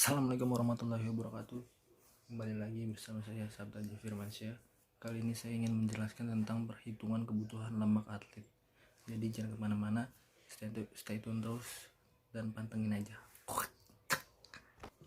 Assalamualaikum warahmatullahi wabarakatuh. Kembali lagi bersama saya Sabda Firmansyah. Kali ini saya ingin menjelaskan tentang perhitungan kebutuhan lemak atlet. Jadi jangan kemana-mana, stay tune terus dan pantengin aja.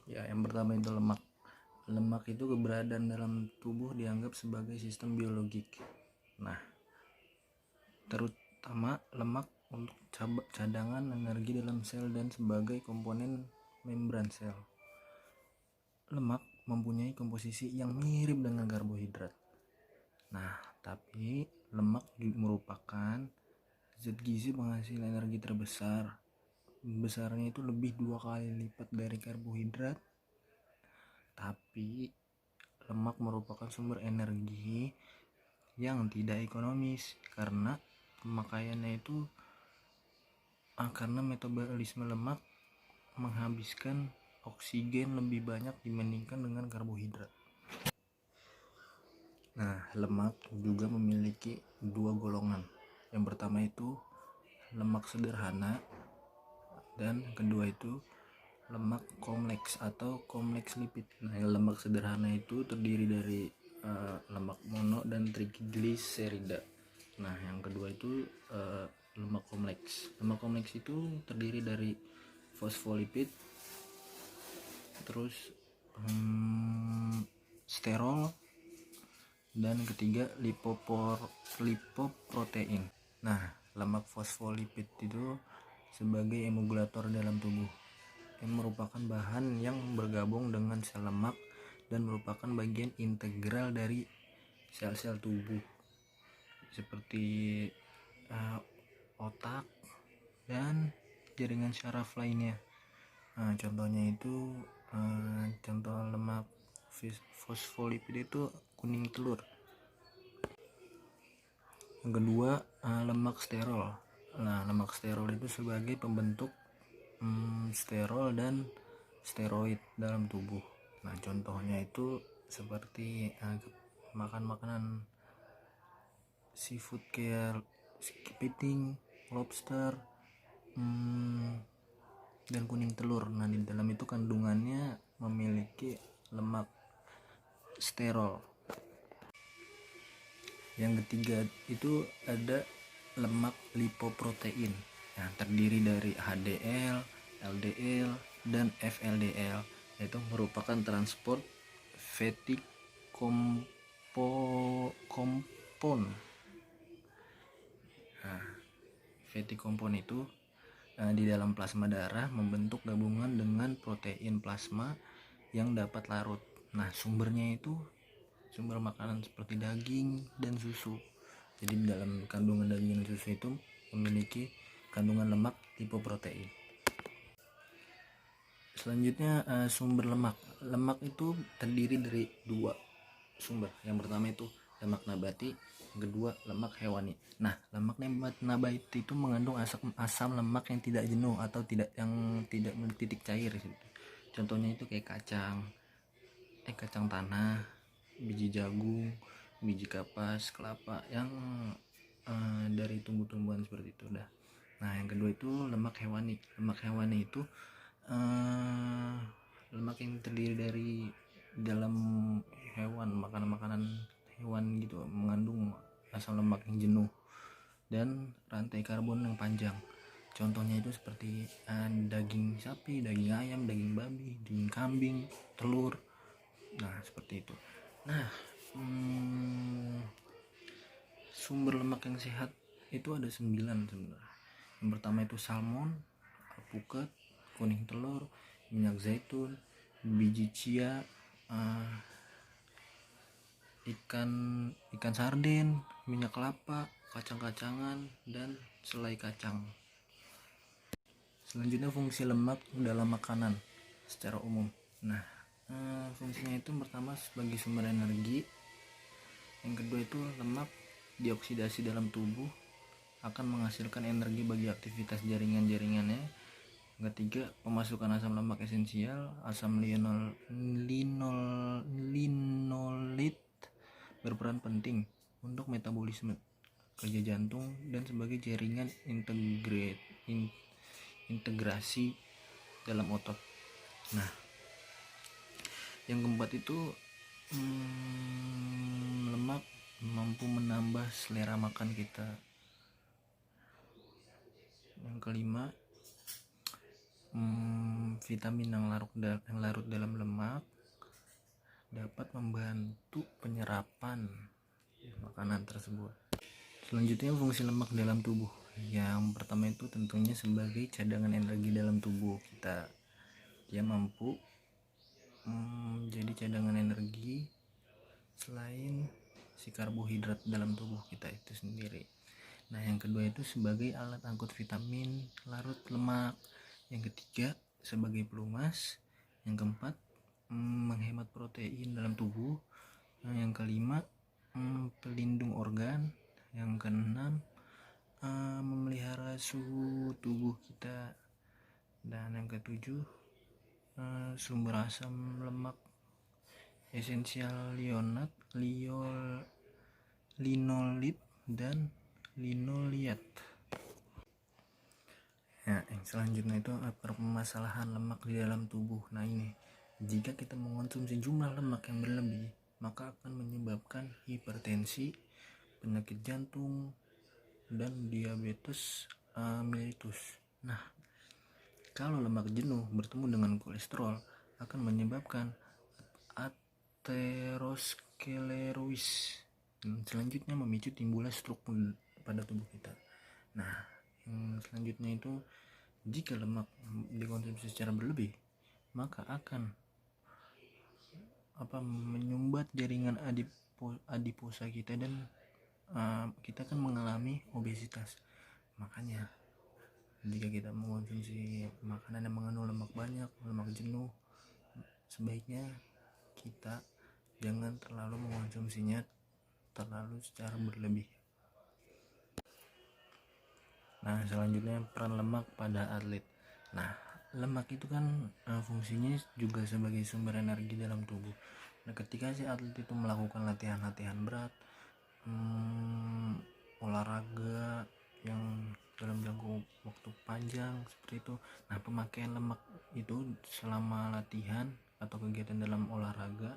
Ya, yang pertama itu lemak. Lemak itu keberadaan dalam tubuh dianggap sebagai sistem biologik. Nah, terutama lemak untuk cadangan energi dalam sel dan sebagai komponen membran sel. Lemak mempunyai komposisi yang mirip dengan karbohidrat. Nah, tapi lemak merupakan zat gizi penghasil energi terbesar. Besarnya itu lebih 2 kali lipat dari karbohidrat. Tapi lemak merupakan sumber energi yang tidak ekonomis karena pemakaiannya itu karena metabolisme lemak menghabiskan oksigen lebih banyak dibandingkan dengan karbohidrat. Nah, lemak juga memiliki 2 golongan. Yang pertama itu lemak sederhana dan kedua itu lemak kompleks atau kompleks lipid. Nah, lemak sederhana itu terdiri dari lemak mono dan trigliserida. Nah, yang kedua itu lemak kompleks. Lemak kompleks itu terdiri dari fosfolipid, terus sterol, dan ketiga lipoprotein. Nah, lemak fosfolipid itu sebagai emulgator dalam tubuh yang merupakan bahan yang bergabung dengan sel lemak dan merupakan bagian integral dari sel-sel tubuh seperti otak dan jaringan syaraf lainnya. Nah, contohnya itu contoh lemak fosfolipid itu kuning telur. Yang kedua, lemak sterol. Nah, lemak sterol itu sebagai pembentuk sterol dan steroid dalam tubuh. Nah, contohnya itu seperti makan makanan seafood kayak kepiting, lobster, dan kuning telur. Nah, di dalam itu kandungannya memiliki lemak sterol. Yang ketiga itu ada lemak lipoprotein. Nah, terdiri dari HDL, LDL, dan VLDL. Itu merupakan transport fatty compound. Nah, fatty compound itu di dalam plasma darah membentuk gabungan dengan protein plasma yang dapat larut. Nah, sumbernya itu sumber makanan seperti daging dan susu. Jadi dalam kandungan daging dan susu itu memiliki kandungan lemak lipoprotein. Selanjutnya sumber lemak. Lemak itu terdiri dari 2 sumber. Yang pertama itu lemak nabati, yang kedua lemak hewani. Nah, lemak nabati itu mengandung asam lemak yang tidak jenuh atau tidak bertitik cair. Contohnya itu kayak kacang tanah, biji jagung, biji kapas, kelapa yang dari tumbuh-tumbuhan seperti itu dah. Nah, yang kedua itu lemak hewani. Lemak hewani itu lemak yang terdiri dari dalam hewan, makanan hewan gitu, mengandung asam lemak yang jenuh dan rantai karbon yang panjang. Contohnya itu seperti daging sapi, daging ayam, daging babi, daging kambing, telur. Nah, seperti itu. Nah, sumber lemak yang sehat itu ada 9 sebenarnya. Yang pertama itu salmon, alpukat, kuning telur, minyak zaitun, biji chia, ikan sarden, minyak kelapa, kacang-kacangan, dan selai kacang. Selanjutnya fungsi lemak dalam makanan secara umum. Nah, fungsinya itu pertama sebagai sumber energi. Yang kedua itu lemak dioksidasi dalam tubuh akan menghasilkan energi bagi aktivitas jaringan-jaringannya. Yang ketiga, pemasukan asam lemak esensial. Asam linolit berperan penting untuk metabolisme, kerja jantung, dan sebagai jaringan integrasi dalam otot. Nah, Yang keempat itu lemak mampu menambah selera makan kita. Yang kelima, vitamin yang larut dalam lemak dapat membantu penyerapan makanan tersebut. Selanjutnya, fungsi lemak dalam tubuh. Yang pertama itu tentunya sebagai cadangan energi dalam tubuh kita. Dia mampu jadi cadangan energi selain si karbohidrat dalam tubuh kita itu sendiri. Nah, yang kedua itu sebagai alat angkut vitamin larut lemak. Yang ketiga sebagai pelumas. Yang keempat menghemat protein dalam tubuh. Yang kelima pelindung organ. Yang keenam memelihara suhu tubuh kita. Dan yang ketujuh sumber asam lemak esensial linolit dan linoleat. Nah, yang selanjutnya itu permasalahan lemak di dalam tubuh. Nah, ini jika kita mengonsumsi jumlah lemak yang berlebih, maka akan menyebabkan hipertensi, penyakit jantung, dan diabetes mellitus. Nah, kalau lemak jenuh bertemu dengan kolesterol akan menyebabkan aterosklerosis. Selanjutnya memicu timbulnya stroke pada tubuh kita. Nah, yang selanjutnya itu jika lemak dikonsumsi secara berlebih, maka akan menyumbat jaringan adiposa kita dan kita akan mengalami obesitas. Makanya jika kita mengonsumsi makanan yang mengandung lemak banyak, lemak jenuh, sebaiknya kita jangan terlalu mengonsumsinya terlalu secara berlebih. Nah, selanjutnya peran lemak pada atlet. Nah, lemak itu kan fungsinya juga sebagai sumber energi dalam tubuh. Nah, ketika si atlet itu melakukan latihan berat, olahraga yang dalam jangka waktu panjang seperti itu. Nah, pemakaian lemak itu selama latihan atau kegiatan dalam olahraga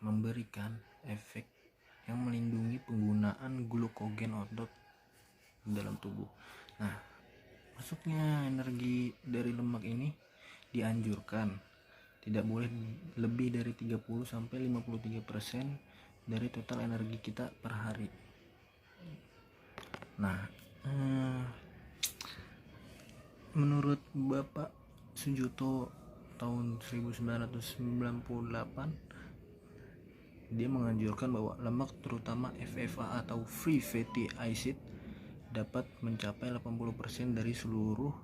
memberikan efek yang melindungi penggunaan glukogen otot dalam tubuh. Nah, masuknya energi dari lemak ini dianjurkan tidak boleh lebih dari 30-53% dari total energi kita per hari. Nah, menurut Bapak Sujoto tahun 1998, dia menganjurkan bahwa lemak terutama FFA atau free fatty acid dapat mencapai 80% dari seluruh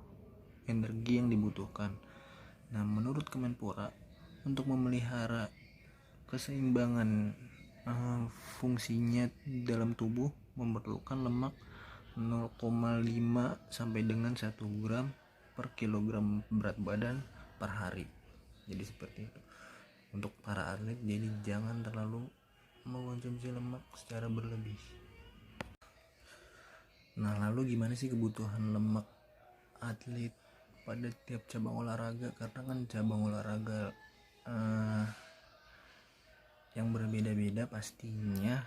energi yang dibutuhkan. Nah, menurut Kemenpora, untuk memelihara keseimbangan fungsinya dalam tubuh memerlukan lemak 0,5 sampai dengan 1 gram per kilogram berat badan per hari. Jadi seperti itu untuk para atlet. Jadi jangan terlalu mengonsumsi lemak secara berlebih. Nah, lalu gimana sih kebutuhan lemak atlet pada tiap cabang olahraga? Karena kan cabang olahraga yang berbeda-beda pastinya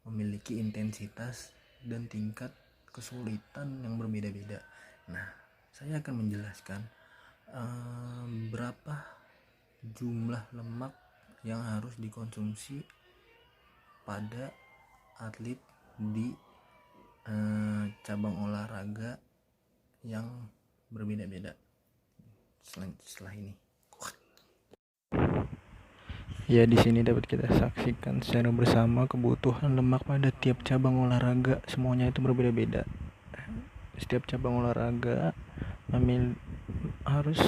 memiliki intensitas dan tingkat kesulitan yang berbeda-beda. Nah, saya akan menjelaskan berapa jumlah lemak yang harus dikonsumsi pada atlet di cabang olahraga yang berbeda-beda setelah ini. Ya, di sini dapat kita saksikan secara bersama kebutuhan lemak pada tiap cabang olahraga. Semuanya itu berbeda-beda. Setiap cabang olahraga harus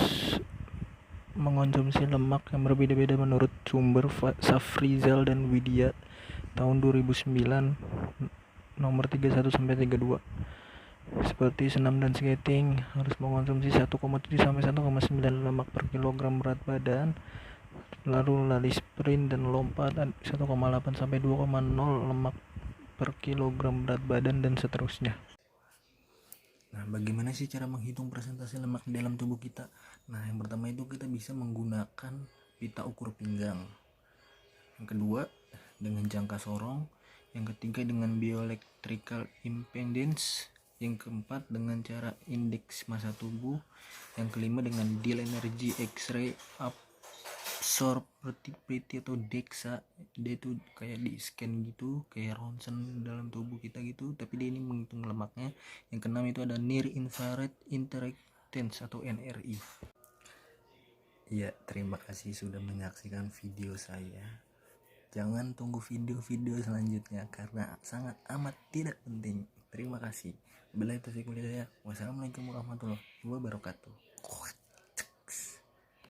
mengonsumsi lemak yang berbeda-beda menurut sumber Safrizal dan Widya tahun 2009 nomor 31-32. Seperti senam dan skating harus mengonsumsi 1,7 sampai 1,9 lemak per kilogram berat badan. Lalu lari sprint dan lompat 1,8 sampai 2,0 lemak per kilogram berat badan dan seterusnya. Nah, bagaimana sih cara menghitung persentase lemak di dalam tubuh kita? Nah, yang pertama itu kita bisa menggunakan pita ukur pinggang. Yang kedua dengan jangka sorong. Yang ketiga dengan bioelectrical impedance. Yang keempat dengan cara indeks massa tubuh. Yang kelima dengan Deal Energy X-ray absorptivity atau DEXA. Dia itu kayak di scan gitu, kayak ronsen dalam tubuh kita gitu, tapi dia ini menghitung lemaknya. Yang keenam itu ada Near Infrared Interactance atau NRI. Ya, terima kasih sudah menyaksikan video saya. Jangan tunggu video-video selanjutnya karena sangat amat tidak penting. Terima kasih. Wassalamualaikum warahmatullahi wabarakatuh.